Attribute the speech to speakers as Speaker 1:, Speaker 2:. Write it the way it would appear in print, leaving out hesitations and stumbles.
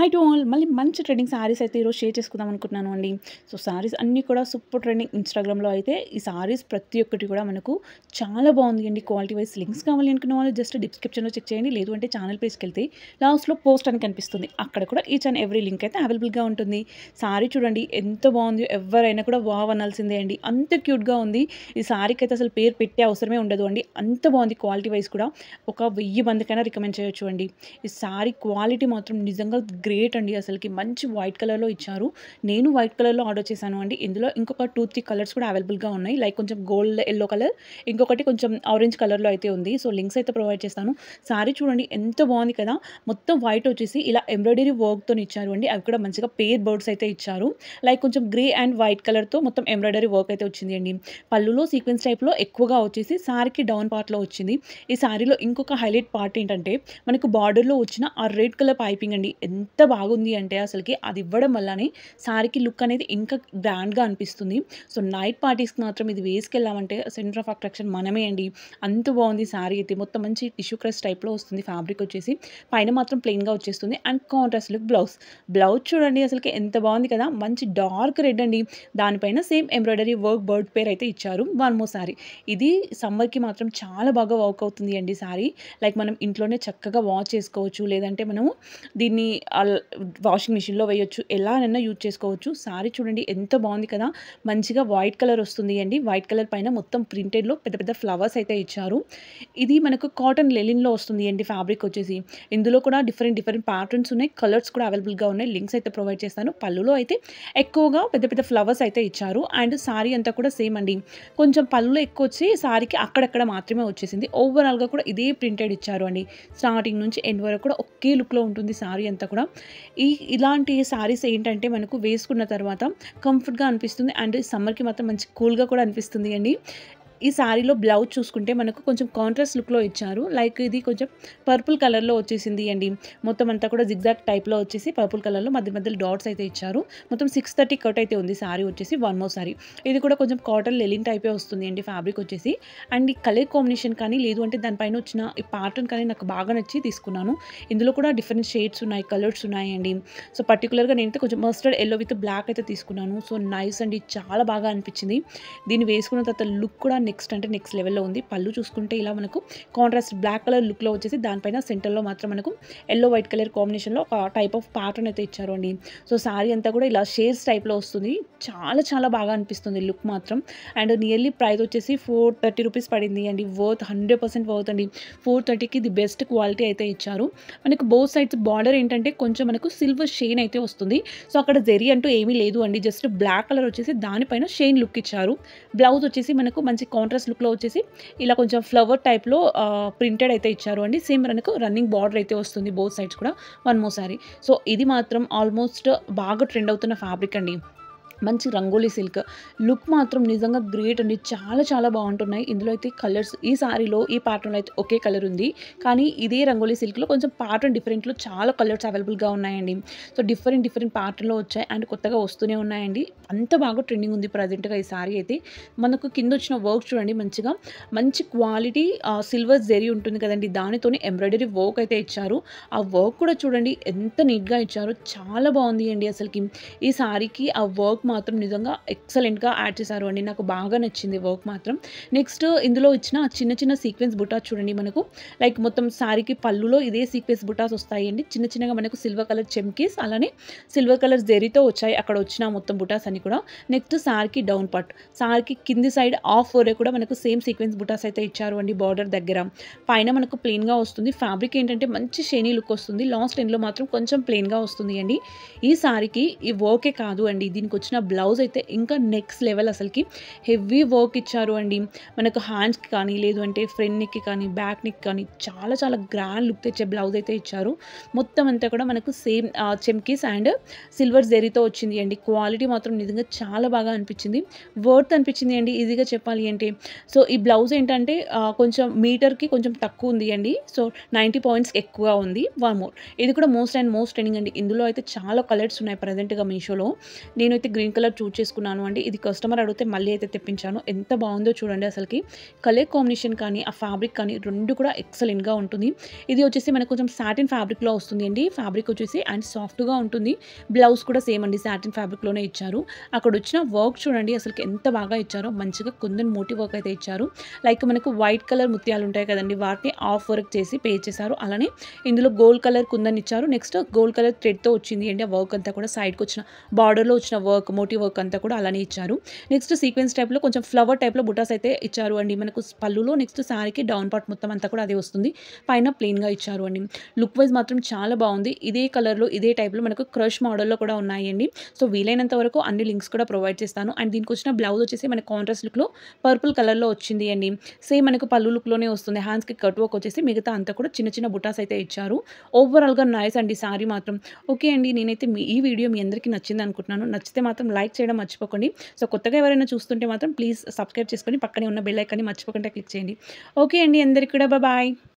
Speaker 1: High to all మళ్ళీ మంచి trending saris అయితే ఈరోజు షేర్ చేసుకుందాం అనుకుంటున్నాను అండి. సో సారీస్ అన్నీ కూడా సూపర్ ట్రెండింగ్ ఇన్‌స్టాగ్రామ్‌లో అయితే ఈ సారీస్ ప్రతి ఒక్కటి కూడా మనకు చాలా బాగుంది అండి. క్వాలిటీ వైస్ లింక్స్ కావాలి అనుకున్న వాళ్ళు జస్ట్ డిస్క్రిప్షన్‌లో చెక్ చేయండి. లేదు అంటే ఛానల్ పేజ్‌కెళ్తే లాస్ట్‌లో పోస్ట్ అని కనిపిస్తుంది. అక్కడ కూడా ఈచ్ అండ్ ఎవ్రీ లింక్ అయితే అవైలబుల్‌గా ఉంటుంది. సారీ చూడండి ఎంత బాగుంది. ఎవరైనా కూడా వావ్ అనాల్సిందే అండి. అంత క్యూట్‌గా ఉంది. ఈ సారీకి అయితే అసలు పేరు పెట్టే అవసరమే ఉండదు అండి. అంత బాగుంది క్వాలిటీ వైస్ కూడా. ఒక 1000 మందికైనా రికమెండ్ చేయొచ్చు అండి. ఈ సారీ క్వాలిటీ మాత్రం నిజంగా గ్రేట్ అండి. అసలకి మంచి వైట్ కలర్‌లో ఇచ్చారు. నేను వైట్ కలర్‌లో ఆర్డర్ చేశాను అండి. ఇందులో ఇంకొక 2, 3 కలర్స్ కూడా అవైలబుల్‌గా ఉన్నాయి. లైక్ కొంచెం గోల్డ్ యెల్లో కలర్, ఇంకొకటి కొంచెం ఆరెంజ్ కలర్‌లో అయితే ఉంది. సో లింక్స్ అయితే ప్రొవైడ్ చేస్తాను. సారీ చూడండి ఎంత బాగుంది కదా! మొత్తం వైట్ వచ్చేసి ఇలా ఎంబ్రాయిడరీ వర్క్‌తోని ఇచ్చారు అండి. అవి కూడా మంచిగా పేర్ బర్డ్స్ అయితే ఇచ్చారు. లైక్ కొంచెం గ్రే అండ్ వైట్ కలర్‌తో మొత్తం ఎంబ్రాయిడరీ వర్క్ అయితే వచ్చింది అండి. పళ్ళులో సీక్వెన్స్ టైప్‌లో ఎక్కువగా వచ్చేసి సారీకి డౌన్ పార్ట్‌లో వచ్చింది. ఈ సారీలో ఇంకొక హైలైట్ పార్ట్ ఏంటంటే మనకు బార్డర్‌లో వచ్చిన ఆ రెడ్ కలర్ పైపింగ్ అండి. ఎంత బాగుంది అంటే అసలకి అది ఇవ్వడం వల్లనే సారీకి లుక్ అనేది ఇంకా గ్రాండ్‌గా అనిపిస్తుంది. సో నైట్ పార్టీస్‌కి మాత్రం ఇది వేసుకెళ్ళామంటే సెంటర్ ఆఫ్ అట్రాక్షన్ మనమే అండి. అంత బాగుంది సారీ అయితే. మొత్తం మంచి టిష్యూ క్రష్ టైప్‌లో వస్తుంది ఫ్యాబ్రిక్ వచ్చేసి. పైన మాత్రం ప్లెయిన్‌గా వచ్చేస్తుంది and contrast look blouse. Blouse చూడండి అసలకి ఎంత బాగుంది కదా! మంచి డార్క్ రెడ్ అండి. దానిపైన సేమ్ ఎంబ్రాయిడరీ వర్క్ బర్డ్ పేర్ అయితే ఇచ్చారు. One more sorry. ఇది సమ్మర్‌కి మాత్రం చాలా బాగా వర్క్ అవుతుంది అండి సారీ. లైక్ మనం ఇంట్లోనే చక్కగా వాష్ చేసుకోవచ్చు. లేదంటే మనము దీన్ని వాషింగ్ మిషన్‌లో వేయొచ్చు. ఎలానైనా యూజ్ చేసుకోవచ్చు. సారీ చూడండి ఎంత బాగుంది కదా! మంచిగా వైట్ కలర్ వస్తుంది అండి. వైట్ కలర్ పైన మొత్తం ప్రింటెడ్‌లో పెద్ద పెద్ద ఫ్లవర్స్ అయితే ఇచ్చారు. ఇది మనకు కాటన్ లెనిన్‌లో వస్తుంది అండి ఫ్యాబ్రిక్ వచ్చేసి. ఇందులో కూడా డిఫరెంట్ డిఫరెంట్ ప్యాటర్న్స్ ఉన్నాయి. కలర్స్ కూడా అవైలబుల్‌గా ఉన్నాయి. లింక్స్ అయితే ప్రొవైడ్ చేస్తాను. పళ్ళులో అయితే ఎక్కువగా పెద్ద పెద్ద ఫ్లవర్స్ అయితే ఇచ్చారు. అండ్ సారీ అంతా కూడా సేమ్ అండి. కొంచెం పళ్ళులో ఎక్కువ వచ్చి సారీకి అక్కడక్కడ మాత్రమే వచ్చేసింది. ఓవరాల్‌గా కూడా ఇదే ప్రింటెడ్ ఇచ్చారు అండి. స్టార్టింగ్ నుంచి ఎండ్ వరకు కూడా ఒకే లుక్‌లో ఉంటుంది సారీ అంతా కూడా. ఇలాంటి సారీస్ ఏంటంటే మనకు వేసుకున్న తర్వాత కంఫర్ట్‌గా అనిపిస్తుంది. అండ్ సమ్మర్‌కి మాత్రం మంచి కూల్‌గా కూడా అనిపిస్తుంది అండి. ఈ సారీలో బ్లౌజ్ చూసుకుంటే మనకు కొంచెం కాంట్రాస్ట్ లుక్‌లో ఇచ్చారు. లైక్ ఇది కొంచెం పర్పుల్ కలర్‌లో వచ్చేసింది అండి. మొత్తం అంతా కూడా జిగ్‌జాగ్ టైప్‌లో వచ్చేసి పర్పుల్ కలర్‌లో మధ్య మధ్యలో డాట్స్ అయితే ఇచ్చారు. మొత్తం 630 కట్ అయితే ఉంది సారీ వచ్చేసి. One more sorry. ఇది కూడా కొంచెం కాటన్ లెనిన్ టైపే వస్తుంది అండి ఫ్యాబ్రిక్ వచ్చేసి. అండ్ ఈ కలర్ కాంబినేషన్ కానీ లేదు అంటే దానిపైన వచ్చిన ఈ ప్యాటర్న్ కానీ నాకు బాగా నచ్చి తీసుకున్నాను. ఇందులో కూడా డిఫరెంట్ షేడ్స్ ఉన్నాయి, కలర్స్ ఉన్నాయండి. సో పర్టిక్యులర్‌గా నేనైతే కొంచెం మస్టర్డ్ యెల్లో విత్ బ్లాక్ అయితే తీసుకున్నాను. సో నైస్ అండి. చాలా బాగా అనిపించింది. దీన్ని వేసుకున్న తర్వాత లుక్ కూడా నెక్స్ట్ అంటే నెక్స్ట్ లెవెల్‌లో ఉంది. పళ్ళు చూసుకుంటే ఇలా మనకు కాంట్రాస్ట్ బ్లాక్ కలర్ లుక్‌లో వచ్చేసి దానిపైన సెంటర్‌లో మాత్రం మనకు యెల్లో వైట్ కలర్ కాంబినేషన్‌లో ఒక టైప్ ఆఫ్ ప్యాటర్న్ అయితే ఇచ్చారు అండి. సో సారీ అంతా కూడా ఇలా షేడ్స్ టైప్‌లో వస్తుంది. చాలా చాలా బాగా అనిపిస్తుంది లుక్ మాత్రం. అండ్ నియర్లీ ప్రైస్ వచ్చేసి 430 రూపీస్ పడింది అండి. వర్త్ 100% వర్త్ అండి. 430కి ది బెస్ట్ క్వాలిటీ అయితే ఇచ్చారు. మనకు బోత్ సైడ్స్ బార్డర్ ఏంటంటే కొంచెం మనకు సిల్వర్ షేన్ అయితే వస్తుంది. సో అక్కడ జెరీ అంటూ ఏమీ లేదు అండి. జస్ట్ బ్లాక్ కలర్ వచ్చేసి దానిపైన షేన్ లుక్ ఇచ్చారు. బ్లౌజ్ వచ్చేసి మనకు మంచి కాంట్రాస్ట్ లుక్‌లో వచ్చేసి ఇలా కొంచెం ఫ్లవర్ టైప్‌లో ప్రింటెడ్ అయితే ఇచ్చారు అండి. సేమ్ మనకు రన్నింగ్ బార్డర్ అయితే వస్తుంది బోత్ సైడ్స్ కూడా. One more sorry. సో ఇది మాత్రం ఆల్మోస్ట్ బాగా ట్రెండ్ అవుతున్న ఫ్యాబ్రిక్ అండి. మంచి రంగోలీ సిల్క్. లుక్ మాత్రం నిజంగా గ్రేట్ అండి. చాలా చాలా బాగుంటున్నాయి. ఇందులో అయితే కలర్స్ ఈ సారీలో ఈ ప్యాటర్న్‌లో అయితే ఒకే కలర్ ఉంది. కానీ ఇదే రంగోలీ సిల్క్‌లో కొంచెం ప్యాటర్న్ డిఫరెంట్‌లో చాలా కలర్స్ అవైలబుల్‌గా ఉన్నాయండి. సో డిఫరెంట్ డిఫరెంట్ ప్యాటర్న్‌లో వచ్చాయి అండ్ కొత్తగా వస్తూనే ఉన్నాయండి. అంత బాగా ట్రెండింగ్ ఉంది ప్రజెంట్‌గా ఈ సారీ అయితే. మనకు కింద వచ్చిన వర్క్ చూడండి మంచిగా మంచి క్వాలిటీ సిల్వర్ జెరీ ఉంటుంది కదండీ! దానితోని ఎంబ్రాయిడరీ వర్క్ అయితే ఇచ్చారు. ఆ వర్క్ కూడా చూడండి ఎంత నీట్‌గా ఇచ్చారో చాలా బాగుంది అండి అసలకి. ఈ సారీకి ఆ వర్క్ మాత్రం నిజంగా ఎక్సలెంట్‌గా యాడ్ చేశారు అండి. నాకు బాగా నచ్చింది వర్క్ మాత్రం. నెక్స్ట్ ఇందులో ఇచ్చిన చిన్న చిన్న సీక్వెన్స్ బుటాస్ చూడండి మనకు. లైక్ మొత్తం సారీకి పళ్ళులో ఇదే సీక్వెన్స్ బుటాస్ వస్తాయండి. చిన్న చిన్నగా మనకు సిల్వర్ కలర్ చెమ్కీస్ అలానే సిల్వర్ కలర్ జెరీతో వచ్చాయి. అక్కడ వచ్చిన మొత్తం బుటాస్ అన్ని కూడా. నెక్స్ట్ సారీకి డౌన్ పార్ట్. సారీకి కింది సైడ్ హాఫ్ వరకు కూడా మనకు సేమ్ సీక్వెన్స్ బుటాస్ అయితే ఇచ్చారు అండి బార్డర్ దగ్గర. పైన మనకు ప్లెయిన్‌గా వస్తుంది. ఫ్యాబ్రిక్ ఏంటంటే మంచి షైనీ లుక్ వస్తుంది. లాస్ట్ ఎండ్‌లో మాత్రం కొంచెం ప్లెయిన్‌గా వస్తుంది అండి. ఈ సారీకి ఈ వర్కే కాదు అండి. దీనికి వచ్చిన బ్లౌజ్ అయితే ఇంకా నెక్స్ట్ లెవెల్ అసలకి. హెవీ వర్క్ ఇచ్చారు అండి. మనకు హ్యాండ్స్‌కి కానీ లేదు అంటే ఫ్రంట్ నెక్‌కి కానీ బ్యాక్ నెక్ కానీ చాలా చాలా గ్రాండ్ లుక్ తెచ్చే బ్లౌజ్ అయితే ఇచ్చారు. మొత్తం అంతా కూడా మనకు సేమ్ చెమ్కీస్ అండ్ సిల్వర్ జెరీతో వచ్చింది అండి. క్వాలిటీ మాత్రం నిజంగా చాలా బాగా అనిపించింది. వర్త్ అనిపించింది అండి ఈజీగా చెప్పాలి అంటే. సో ఈ బ్లౌజ్ ఏంటంటే కొంచెం మీటర్‌కి కొంచెం తక్కువ ఉంది అండి. సో 90 పాయింట్స్ ఎక్కువగా ఉంది. One more. ఇది కూడా మోస్ట్ అండ్ మోస్ట్ ట్రెండింగ్ అండి. ఇందులో అయితే చాలా కలర్స్ ఉన్నాయి ప్రెజెంట్‌గా మీషోలో. నేనైతే గ్రీన్ గ్రీన్ కలర్ చూజ్ చేసుకున్నాను అండి. ఇది కస్టమర్ అడిగితే మళ్ళీ అయితే తెప్పించాను. ఎంత బాగుందో చూడండి అసలుకి. కలర్ కాంబినేషన్ కానీ, ఆ ఫ్యాబ్రిక్ కానీ 2 కూడా ఎక్సలెంట్‌గా ఉంటుంది. ఇది వచ్చేసి మనకు కొంచెం సాటిన్ ఫ్యాబ్రిక్‌లో వస్తుంది అండి. ఫ్యాబ్రిక్ వచ్చేసి అండ్ సాఫ్ట్‌గా ఉంటుంది. బ్లౌజ్ కూడా సేమ్ అండి, సాటిన్ ఫ్యాబ్రిక్‌లోనే ఇచ్చారు. అక్కడ వచ్చిన వర్క్ చూడండి అసలుకి ఎంత బాగా ఇచ్చారో. మంచిగా కుందన్ మోటివ్ వర్క్ అయితే ఇచ్చారు. లైక్ మనకు వైట్ కలర్ ముత్యాలు ఉంటాయి కదండీ, వాటిని ఆఫ్ వర్క్ చేసి పే చేశారు. అలానే ఇందులో గోల్డ్ కలర్ కుందన్ ఇచ్చారు. నెక్స్ట్ గోల్డ్ కలర్ థ్రెడ్‌తో వచ్చింది అండి. ఆ వర్క్ అంతా కూడా సైడ్‌కి వచ్చిన బార్డర్‌లో వచ్చిన వర్క్, మోటివ్ వర్క్ అంతా కూడా అలానే ఇచ్చారు. నెక్స్ట్ సీక్వెన్స్ టైప్‌లో కొంచెం ఫ్లవర్ టైప్‌లో బుటాస్ అయితే ఇచ్చారు అండి. మనకు పళ్ళులో నెక్స్ట్ శారీకి డౌన్ పార్ట్ మొత్తం అంతా కూడా అదే వస్తుంది. పైన ప్లెయిన్‌గా ఇచ్చారు అండి. లుక్ వైజ్ మాత్రం చాలా బాగుంది. ఇదే కలర్‌లో ఇదే టైప్‌లో మనకు క్రష్ మోడల్‌లో కూడా ఉన్నాయండి. సో వీలైనంత వరకు అన్ని లింక్స్ కూడా ప్రొవైడ్ చేస్తాను. అండ్ దీనికి వచ్చిన బ్లౌజ్ వచ్చేసి మనకు కాంట్రాస్ట్ లుక్‌లో పర్పుల్ కలర్‌లో వచ్చింది అండి. సేమ్ మనకు పళ్ళు లుక్‌లోనే వస్తుంది. హ్యాండ్స్‌కి కట్ వర్క్ వచ్చేసి మిగతా అంతా కూడా చిన్న చిన్న బుటాస్ అయితే ఇచ్చారు. ఓవరాల్‌గా నైస్ అండి సారీ మాత్రం. ఓకే అండి. నేనైతే ఈ వీడియో మీ అందరికీ నచ్చింది అనుకుంటున్నాను. నచ్చితే మాత్రం లైక్ చేయడం మర్చిపోకండి. సో కొత్తగా ఎవరైనా చూస్తుంటే మాత్రం ప్లీజ్ సబ్స్క్రైబ్ చేసుకొని పక్కనే ఉన్న బెల్ ఐకాన్ని మర్చిపోకుండా క్లిక్ చేయండి. ఓకే అండి. అందరికీ కూడా బాయ్.